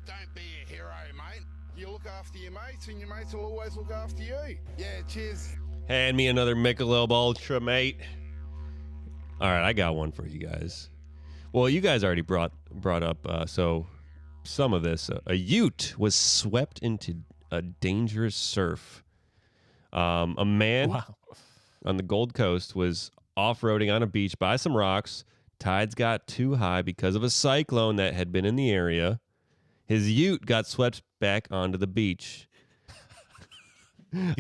Don't be a hero, mate. You look after your mates, and your mates will always look after you. Yeah, cheers. Hand me another Michelob Ultra, mate. All right, I got one for you guys. Well, you guys already brought up so some of this. A Ute was swept into a dangerous surf. A man on the Gold Coast was off-roading on a beach by some rocks. Tides got too high because of a cyclone that had been in the area. His Ute got swept back onto the beach.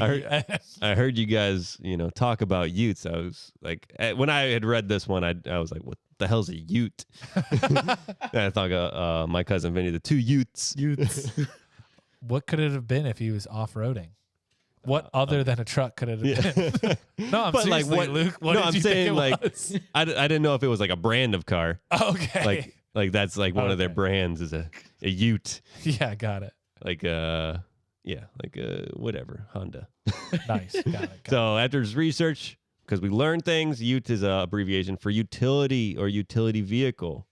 I heard you guys, talk about Utes. I was like, when I had read this one, I was like, what the hell's a Ute? And I thought my cousin Vinny, the two Utes. What could it have been if he was off-roading? What other than a truck could it have been? No, I'm seriously, Luke. What did you think it was? I didn't know if it was like a brand of car. Okay. Like that's like one of their brands is a Ute. Yeah, got it. Whatever, Honda. Nice, got it. So after his research, because we learned things, Ute is an abbreviation for utility or utility vehicle.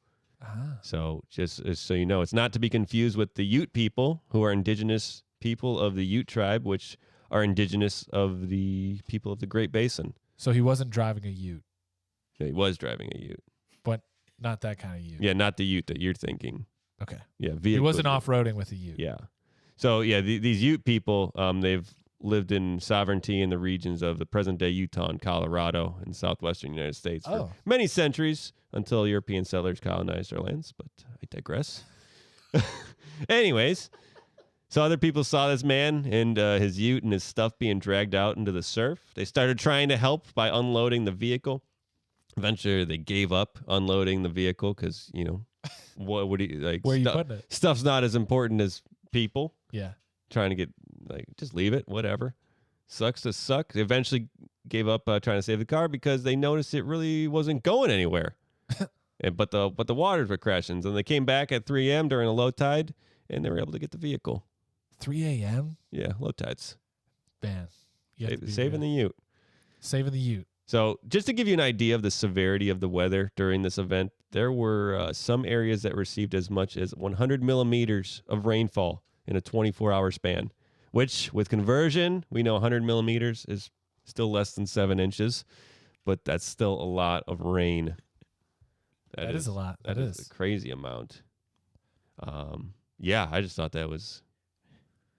So just so you know, it's not to be confused with the Ute people, who are indigenous people of the Ute tribe, which are indigenous of the people of the Great Basin. So he wasn't driving a Ute. Yeah, he was driving a Ute. But not that kind of Ute. Yeah, not the Ute that you're thinking. Okay. Yeah, he wasn't off-roading with a Ute. Yeah. So, yeah, these Ute people, they've lived in sovereignty in the regions of the present-day Utah and Colorado in southwestern United States for many centuries until European settlers colonized our lands, but I digress. Anyways, so other people saw this man and his Ute and his stuff being dragged out into the surf. They started trying to help by unloading the vehicle. Eventually, they gave up unloading the vehicle because, what would he like? Where are you putting it? Stuff's not as important as people. Yeah. Trying to get, just leave it, whatever. Sucks to suck. They eventually gave up trying to save the car because they noticed it really wasn't going anywhere. But the waters were crashing. And they came back at 3 a.m. during a low tide, and they were able to get the vehicle. 3 a.m.? Yeah, low tides. Man. Saving the Ute. Saving the Ute. So just to give you an idea of the severity of the weather during this event, there were some areas that received as much as 100 millimeters of rainfall in a 24-hour span, which with conversion, we know 100 millimeters is still less than 7 inches, but that's still a lot of rain. That is a lot. That is a crazy amount. I just thought that was...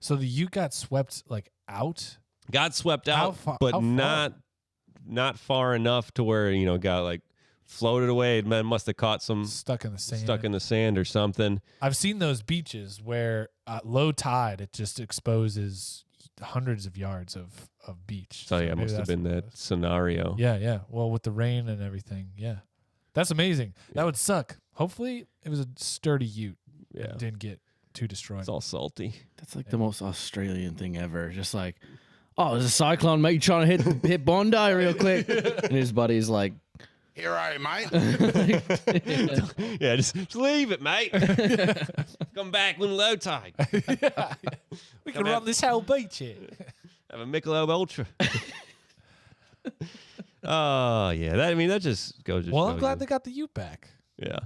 So the Ute got swept out? Got swept out, but not far enough to where, got floated away. It must have caught some... Stuck in the sand or something. I've seen those beaches where at low tide, it just exposes hundreds of yards of beach. So yeah, it must have been that scenario. Yeah. Well, with the rain and everything, yeah. That's amazing. Yeah. That would suck. Hopefully, it was a sturdy Ute. Yeah. And didn't get too destroyed. It's all salty. That's the most Australian thing ever. Just like, oh, there's a cyclone, mate. You trying to hit Bondi real quick? And his buddy's like, hero, mate. Yeah, just leave it, mate. Come back when low tide. We can run this whole beach here. Have a Michelob Ultra. Oh, yeah. That just goes. Well, I'm glad they got the Ute back. Yeah.